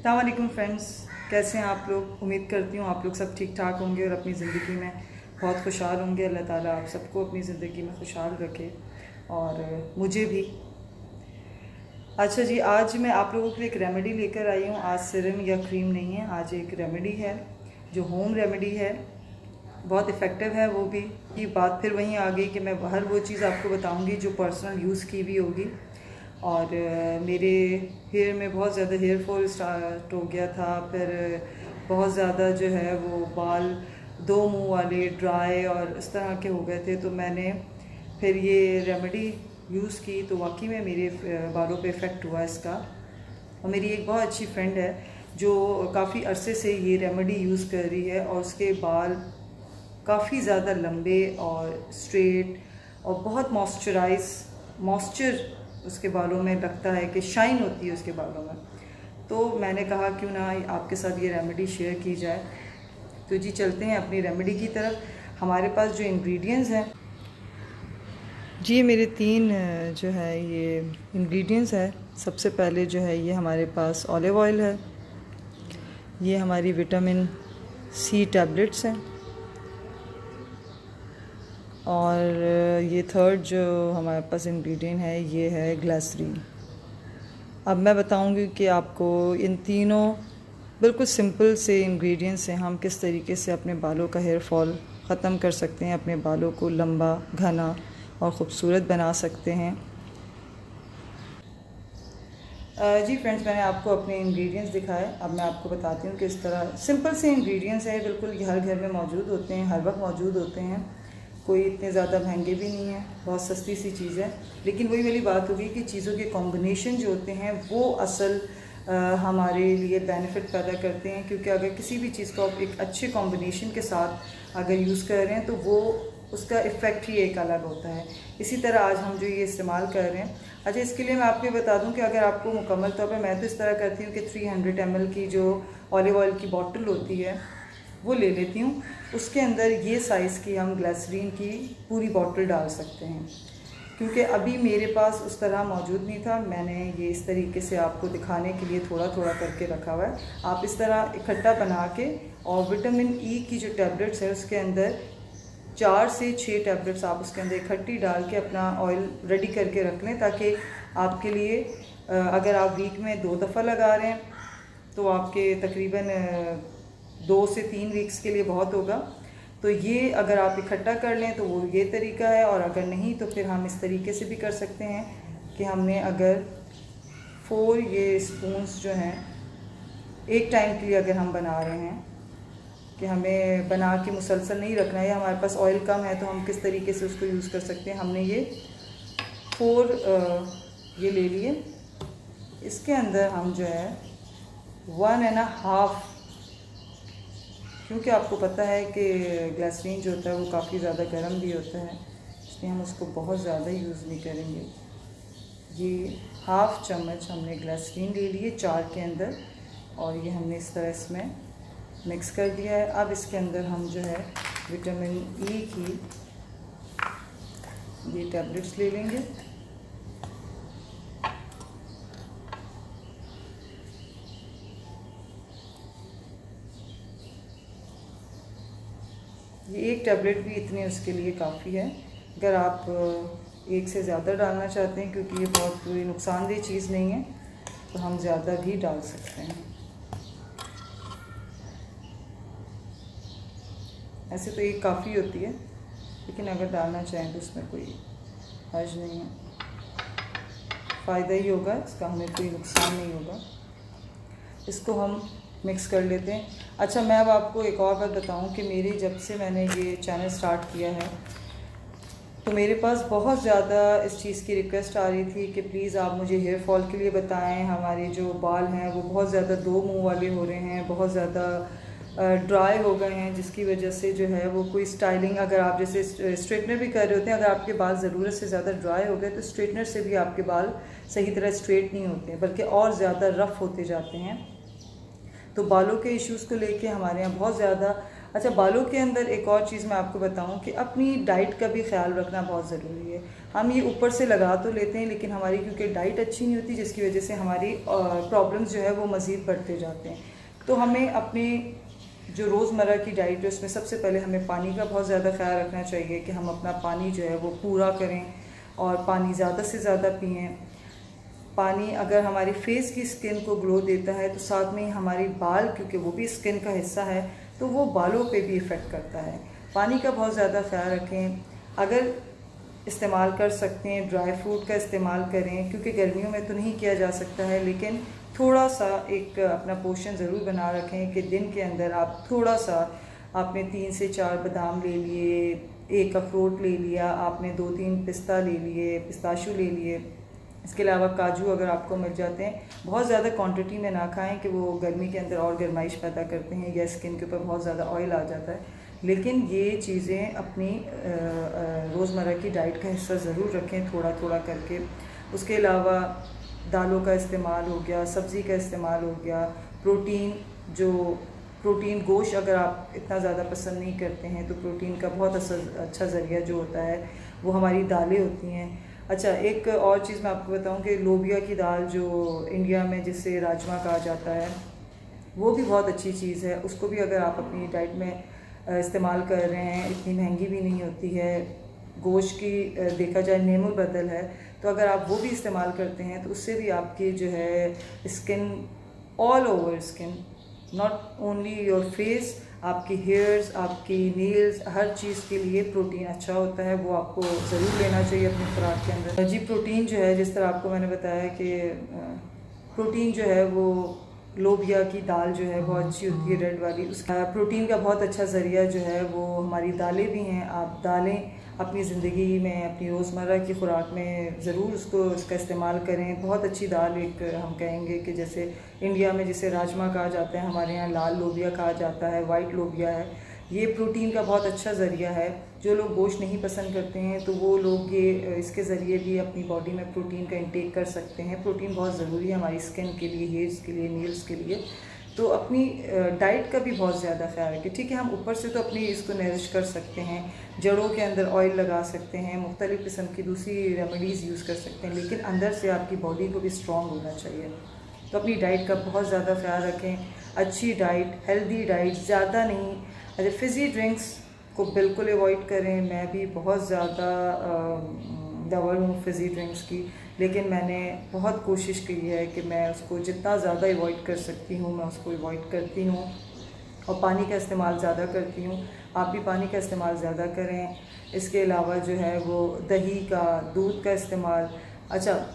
अस्सलाम वालेकुम फ्रेंड्स, कैसे हैं आप लोग। उम्मीद करती हूँ आप लोग सब ठीक ठाक होंगे और अपनी ज़िंदगी में बहुत खुशहाल होंगे। अल्लाह ताला आप सबको अपनी ज़िंदगी में खुशहाल रखे और मुझे भी। अच्छा जी, आज मैं आप लोगों के लिए एक रेमेडी लेकर आई हूँ। आज सिरम या क्रीम नहीं है, आज एक रेमेडी है जो होम रेमेडी है, बहुत इफ़ेक्टिव है वो भी। की बात फिर वहीं आ गई कि मैं हर वो चीज़ आपको बताऊँगी जो पर्सनल यूज़ की भी होगी। और मेरे हेयर में बहुत ज़्यादा हेयर फॉल स्टार्ट हो गया था, फिर बहुत ज़्यादा जो है वो बाल दो मुंह वाले ड्राई और इस तरह के हो गए थे। तो मैंने फिर ये रेमेडी यूज़ की तो वाकई में मेरे बालों पे इफ़ेक्ट हुआ इसका। और मेरी एक बहुत अच्छी फ्रेंड है जो काफ़ी अरसे से ये रेमेडी यूज़ कर रही है और उसके बाल काफ़ी ज़्यादा लंबे और स्ट्रेट और बहुत मॉइस्चर उसके बालों में लगता है कि शाइन होती है उसके बालों में। तो मैंने कहा क्यों ना आपके साथ ये रेमेडी शेयर की जाए। तो जी चलते हैं अपनी रेमेडी की तरफ। हमारे पास जो इंग्रेडिएंट्स हैं जी, मेरे 3 जो है ये इंग्रेडिएंट्स है। सबसे पहले जो है ये हमारे पास ऑलिव ऑयल है, ये हमारी विटामिन सी टैबलेट्स हैं और ये थर्ड जो हमारे पास इंग्रेडिएंट है ये है ग्लिसरीन। अब मैं बताऊंगी कि आपको इन तीनों बिल्कुल सिंपल से इंग्रेडिएंट्स से हम किस तरीके से अपने बालों का हेयर फॉल ख़त्म कर सकते हैं, अपने बालों को लंबा, घना और ख़ूबसूरत बना सकते हैं। जी फ्रेंड्स, मैंने आपको अपने इंग्रेडिएंट्स दिखाए। अब मैं आपको बताती हूँ कि इस तरह सिंपल से इंग्रेडिएंट्स हैं, बिल्कुल ये हर घर में मौजूद होते हैं, हर वक्त मौजूद होते हैं, कोई इतने ज़्यादा महंगे भी नहीं है, बहुत सस्ती सी चीज़ है। लेकिन वही वाली बात होगी कि चीज़ों के कॉम्बिनेशन जो होते हैं वो असल हमारे लिए बेनिफिट पैदा करते हैं। क्योंकि अगर किसी भी चीज़ को आप एक अच्छे कॉम्बिनेशन के साथ अगर यूज़ कर रहे हैं तो वो उसका इफ़ेक्ट ही एक अलग होता है। इसी तरह आज हम जो ये इस्तेमाल कर रहे हैं। अच्छा, इसके लिए मैं आपको ये बता दूं कि अगर आपको मुकम्मल तौर पर, मैं तो इस तरह करती हूँ कि 300 ml की जो ऑलिव ऑयल की बॉटल होती है वो ले लेती हूँ। उसके अंदर ये साइज़ की हम ग्लिसरीन की पूरी बॉटल डाल सकते हैं। क्योंकि अभी मेरे पास उस तरह मौजूद नहीं था, मैंने ये इस तरीके से आपको दिखाने के लिए थोड़ा थोड़ा करके रखा हुआ है। आप इस तरह इकट्ठा बना के, और विटामिन ई की जो टैबलेट्स है उसके अंदर 4 से 6 टैबलेट्स आप उसके अंदर इकट्ठी डाल के अपना ऑयल रेडी करके रख लें, ताकि आपके लिए अगर आप वीक में 2 दफ़ा लगा रहे हैं तो आपके तकरीबन 2 से 3 वीक्स के लिए बहुत होगा। तो ये अगर आप इकट्ठा कर लें तो वो ये तरीका है, और अगर नहीं तो फिर हम इस तरीके से भी कर सकते हैं कि हमने अगर 4 ये स्पून्स जो हैं एक टाइम के लिए अगर हम बना रहे हैं कि हमें बना के मुसलसल नहीं रखना है, या हमारे पास ऑयल कम है तो हम किस तरीके से उसको यूज़ कर सकते हैं। हमने ये 4 ये ले लिए। इसके अंदर हम जो है 1.5, क्योंकि आपको पता है कि ग्लिसरीन जो होता है वो काफ़ी ज़्यादा गर्म भी होता है, इसलिए हम उसको बहुत ज़्यादा यूज़ नहीं करेंगे। ये 1/2 चम्मच हमने ग्लिसरीन ले लिए 4 के अंदर, और ये हमने इस तरह इसमें मिक्स कर दिया है। अब इसके अंदर हम जो है विटामिन ई की ये टैबलेट्स ले लेंगे। ये एक टैबलेट भी इतने उसके लिए काफ़ी है। अगर आप एक से ज़्यादा डालना चाहते हैं, क्योंकि ये बहुत कोई नुकसानदेह चीज़ नहीं है, तो हम ज़्यादा भी डाल सकते हैं। ऐसे तो एक काफ़ी होती है, लेकिन अगर डालना चाहें तो उसमें कोई हर्ज नहीं है, फ़ायदा ही होगा इसका, हमें कोई नुकसान नहीं होगा। इसको हम मिक्स कर लेते हैं। अच्छा, मैं अब आपको एक और बात बताऊं कि मेरी जब से मैंने ये चैनल स्टार्ट किया है तो मेरे पास बहुत ज़्यादा इस चीज़ की रिक्वेस्ट आ रही थी कि प्लीज़ आप मुझे हेयर फॉल के लिए बताएं। हमारे जो बाल हैं वो बहुत ज़्यादा 2 मुंह वाले हो रहे हैं, बहुत ज़्यादा ड्राई हो गए हैं, जिसकी वजह से जो है वो कोई स्टाइलिंग, अगर आप जैसे स्ट्रेटनर भी कर रहे होते हैं, अगर आपके बाल ज़रूरत से ज़्यादा ड्राई हो गए तो स्ट्रेटनर से भी आपके बाल सही तरह स्ट्रेट नहीं होते, बल्कि और ज़्यादा रफ़ होते जाते हैं। तो बालों के इश्यूज़ को लेके हमारे यहाँ बहुत ज़्यादा अच्छा, बालों के अंदर एक और चीज़ मैं आपको बताऊं कि अपनी डाइट का भी ख्याल रखना बहुत ज़रूरी है। हम ये ऊपर से लगा तो लेते हैं, लेकिन हमारी क्योंकि डाइट अच्छी नहीं होती, जिसकी वजह से हमारी प्रॉब्लम्स जो है वो मज़ीद बढ़ते जाते हैं। तो हमें अपनी जो रोज़मर्रा की डाइट है उसमें सबसे पहले हमें पानी का बहुत ज़्यादा ख्याल रखना चाहिए कि हम अपना पानी जो है वो पूरा करें और पानी ज़्यादा से ज़्यादा पिएँ। पानी अगर हमारी फेस की स्किन को ग्लो देता है तो साथ में ही हमारी बाल, क्योंकि वो भी स्किन का हिस्सा है, तो वो बालों पे भी इफ़ेक्ट करता है। पानी का बहुत ज़्यादा ख्याल रखें। अगर इस्तेमाल कर सकते हैं ड्राई फ्रूट का इस्तेमाल करें, क्योंकि गर्मियों में तो नहीं किया जा सकता है, लेकिन थोड़ा सा एक अपना पोर्शन ज़रूर बना रखें कि दिन के अंदर आप थोड़ा सा, आपने 3 से 4 बादाम ले लिए, 1 अखरोट ले लिया, आपने 2-3 पिस्ता ले लिए, पिस्ताशू ले लिए। इसके अलावा काजू अगर आपको मिल जाते हैं, बहुत ज़्यादा क्वांटिटी में ना खाएं कि वो गर्मी के अंदर और गर्माइश पैदा करते हैं या स्किन के ऊपर बहुत ज़्यादा ऑयल आ जाता है। लेकिन ये चीज़ें अपनी रोज़मर्रा की डाइट का हिस्सा ज़रूर रखें, थोड़ा थोड़ा करके। उसके अलावा दालों का इस्तेमाल हो गया, सब्ज़ी का इस्तेमाल हो गया, प्रोटीन गोश्त अगर आप इतना ज़्यादा पसंद नहीं करते हैं तो प्रोटीन का बहुत अच्छा ज़रिया जो होता है वो हमारी दालें होती हैं। अच्छा, एक और चीज़ मैं आपको बताऊं कि लोबिया की दाल जो इंडिया में जिसे राजमा कहा जाता है, वो भी बहुत अच्छी चीज़ है। उसको भी अगर आप अपनी डाइट में इस्तेमाल कर रहे हैं, इतनी महंगी भी नहीं होती है, गोश्त की देखा जाए नेमुल बदल है, तो अगर आप वो भी इस्तेमाल करते हैं तो उससे भी आपकी जो है skin, all over skin, not only your face, आपकी हेयर्स, आपकी नेल्स, हर चीज़ के लिए प्रोटीन अच्छा होता है। वो आपको ज़रूर लेना चाहिए अपनी खुराक के अंदर। जी, प्रोटीन जो है, जिस तरह आपको मैंने बताया कि प्रोटीन जो है वो लोबिया की दाल जो है बहुत अच्छी होती है, रेड वाली। उसका प्रोटीन का बहुत अच्छा ज़रिया जो है वो हमारी दालें भी हैं। आप दालें अपनी ज़िंदगी में, अपनी रोज़मर्रा की खुराक में ज़रूर उसका इस्तेमाल करें। बहुत अच्छी दाल, एक हम कहेंगे कि जैसे इंडिया में जिसे राजमा कहा जाता है, हमारे यहाँ लाल लोबिया कहा जाता है, वाइट लोबिया है। ये प्रोटीन का बहुत अच्छा ज़रिया है। जो लोग गोश्त नहीं पसंद करते हैं तो वो लोग ये इसके ज़रिए भी अपनी बॉडी में प्रोटीन का इंटेक कर सकते हैं। प्रोटीन बहुत ज़रूरी है हमारी स्किन के लिए, हेयर्स के लिए, नेल्स के लिए। तो अपनी डाइट का भी बहुत ज़्यादा ख्याल रखें। ठीक है, हम ऊपर से तो अपनी इसको नरिश कर सकते हैं, जड़ों के अंदर ऑयल लगा सकते हैं, मुख्तलिफ़ किस्म की दूसरी रेमेडीज़ यूज़ कर सकते हैं, लेकिन अंदर से आपकी बॉडी को भी स्ट्रॉन्ग होना चाहिए। तो अपनी डाइट का बहुत ज़्यादा ख्याल रखें। अच्छी डाइट, हेल्दी डाइट, ज़्यादा नहीं। अच्छा, फिज़ी ड्रिंक्स को बिल्कुल अवॉइड करें। मैं भी बहुत ज़्यादा दवर हूँ फिज़ी ड्रिंक्स की, लेकिन मैंने बहुत कोशिश की है कि मैं उसको जितना ज़्यादा अवॉइड कर सकती हूँ मैं उसको अवॉइड करती हूँ, और पानी का इस्तेमाल ज़्यादा करती हूँ। आप भी पानी का इस्तेमाल ज़्यादा करें। इसके अलावा जो है वो दही का, दूध का इस्तेमाल। अच्छा,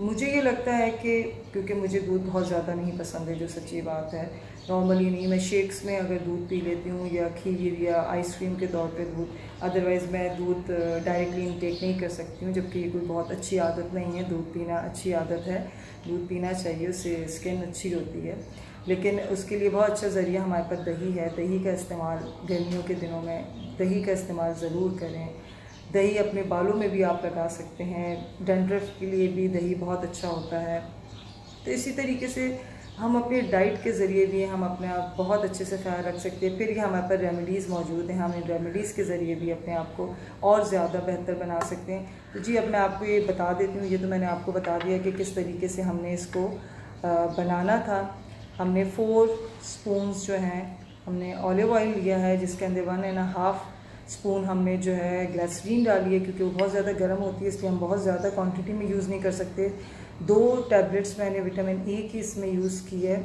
मुझे ये लगता है कि क्योंकि मुझे दूध बहुत ज़्यादा नहीं पसंद है, जो सच्ची बात है, नॉर्मली नहीं, मैं शेक्स में अगर दूध पी लेती हूँ या खीर या आइसक्रीम के तौर पे दूध, अदरवाइज़ मैं दूध डायरेक्टली इनटेक नहीं कर सकती हूँ, जबकि ये कोई बहुत अच्छी आदत नहीं है। दूध पीना अच्छी आदत है, दूध पीना चाहिए, उससे स्किन अच्छी होती है। लेकिन उसके लिए बहुत अच्छा ज़रिया हमारे पास दही है। दही का इस्तेमाल गर्मियों के दिनों में दही का इस्तेमाल ज़रूर करें। दही अपने बालों में भी आप लगा सकते हैं, डैंड्रफ के लिए भी दही बहुत अच्छा होता है। तो इसी तरीके से हम अपने डाइट के ज़रिए भी हम अपने आप बहुत अच्छे से ख्याल रख सकते हैं। फिर ये हमारे पास रेमेडीज़ मौजूद हैं, हम इन रेमेडीज़ के ज़रिए भी अपने आप को और ज़्यादा बेहतर बना सकते हैं। तो जी, अब मैं आपको ये बता देती हूँ, ये तो मैंने आपको बता दिया कि किस तरीके से हमने इसको बनाना था। हमने 4 स्पून्स जो हैं, हमने ऑलिव ऑयल लिया है, जिसके अंदर 1.5 स्पून हमने जो है ग्लिसरीन डाली है, क्योंकि वो बहुत ज़्यादा गर्म होती है, इसलिए हम बहुत ज़्यादा क्वांटिटी में यूज़ नहीं कर सकते। 2 टैबलेट्स मैंने विटामिन ए की इसमें यूज़ की है,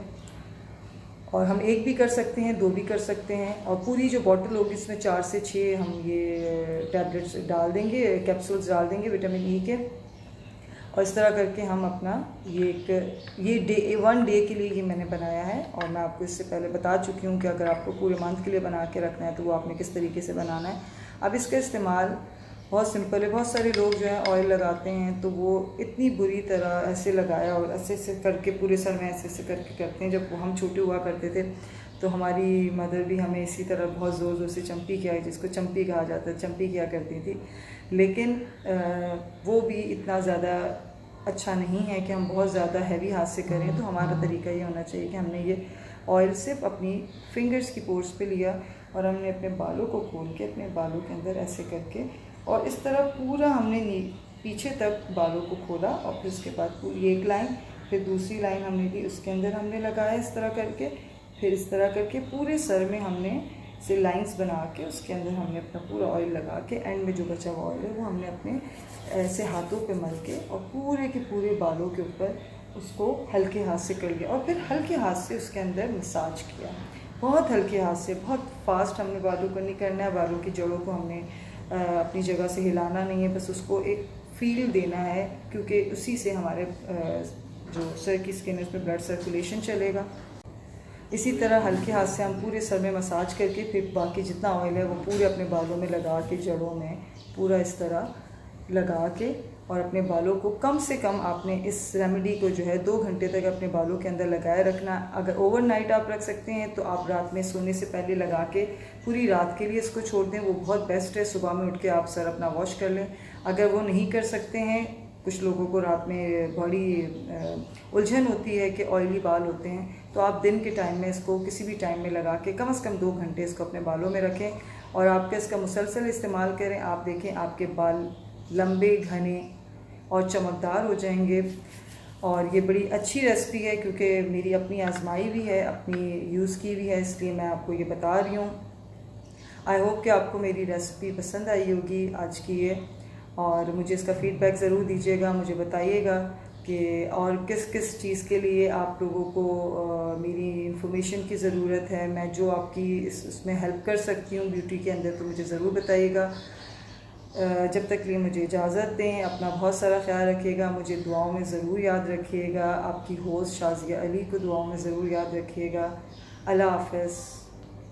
और हम 1 भी कर सकते हैं, 2 भी कर सकते हैं, और पूरी जो बॉटल होगी इसमें 4 से 6 हम ये टैबलेट्स डाल देंगे, कैप्सूल्स डाल देंगे विटामिन ई के। और इस तरह करके हम अपना ये 1 डे के लिए ये मैंने बनाया है, और मैं आपको इससे पहले बता चुकी हूँ कि अगर आपको पूरे मंथ के लिए बना के रखना है तो वो आपने किस तरीके से बनाना है। अब इसका इस्तेमाल बहुत सिंपल है। बहुत सारे लोग जो है ऑयल लगाते हैं तो वो इतनी बुरी तरह ऐसे लगाया और ऐसे ऐसे करके पूरे सर में ऐसे ऐसे करके करते हैं। जब हम छोटे हुआ करते थे तो हमारी मदर भी हमें इसी तरह बहुत ज़ोर ज़ोर से चंपी किया, जिसको चंपी कहा जाता है, चंपी किया करती थी। लेकिन वो भी इतना ज़्यादा अच्छा नहीं है कि हम बहुत ज़्यादा हैवी हाथ से करें। तो हमारा तरीका ये होना चाहिए कि हमने ये ऑयल सिर्फ अपनी फिंगर्स की पोर्स पे लिया और हमने अपने बालों को खोल के अपने बालों के अंदर ऐसे करके और इस तरह पूरा हमने पीछे तक बालों को खोला और फिर उसके बाद पूरी एक लाइन, फिर दूसरी लाइन हमने ली, उसके अंदर हमने लगाया इस तरह करके, फिर इस तरह करके पूरे सर में हमने से लाइंस बना के उसके अंदर हमने अपना पूरा ऑयल लगा के एंड में जो बचा हुआ ऑयल है वो हमने अपने ऐसे हाथों पे मल के और पूरे के पूरे बालों के ऊपर उसको हल्के हाथ से कर लिया और फिर हल्के हाथ से उसके अंदर मसाज किया। बहुत हल्के हाथ से, बहुत फास्ट हमने बालों को नहीं करना है। बालों की जड़ों को हमने अपनी जगह से हिलाना नहीं है, बस उसको एक फील देना है क्योंकि उसी से हमारे जो सर की स्किन है उसमें ब्लड सर्कुलेशन चलेगा। इसी तरह हल्के हाथ से हम पूरे सर में मसाज करके फिर बाकी जितना ऑयल है वो पूरे अपने बालों में लगा के, जड़ों में पूरा इस तरह लगा के और अपने बालों को कम से कम आपने इस रेमेडी को जो है 2 घंटे तक अपने बालों के अंदर लगाए रखना। अगर ओवरनाइट आप रख सकते हैं तो आप रात में सोने से पहले लगा के पूरी रात के लिए इसको छोड़ दें, वो बहुत बेस्ट है। सुबह में उठ के आप सर अपना वॉश कर लें। अगर वो नहीं कर सकते हैं, कुछ लोगों को रात में बड़ी उलझन होती है कि ऑयली बाल होते हैं, तो आप दिन के टाइम में इसको किसी भी टाइम में लगा के कम से कम 2 घंटे इसको अपने बालों में रखें और आपका इसका मुसलसल इस्तेमाल करें। आप देखें आपके बाल लंबे, घने और चमकदार हो जाएंगे। और ये बड़ी अच्छी रेसिपी है क्योंकि मेरी अपनी आजमाई भी है, अपनी यूज़ की भी है, इसलिए मैं आपको ये बता रही हूँ। आई होप कि आपको मेरी रेसिपी पसंद आई होगी आज की ये, और मुझे इसका फ़ीडबैक ज़रूर दीजिएगा। मुझे बताइएगा कि और किस किस चीज़ के लिए आप लोगों को मेरी इंफॉर्मेशन की ज़रूरत है। मैं जो आपकी इसमें हेल्प कर सकती हूँ ब्यूटी के अंदर, तो मुझे ज़रूर बताइएगा। जब तक लिए मुझे इजाज़त दें। अपना बहुत सारा ख्याल रखिएगा, मुझे दुआओं में ज़रूर याद रखिएगा। आपकी होस्ट शाज़िया अली को दुआओं में ज़रूर याद रखिएगा। अल्लाह हाफ़िज़।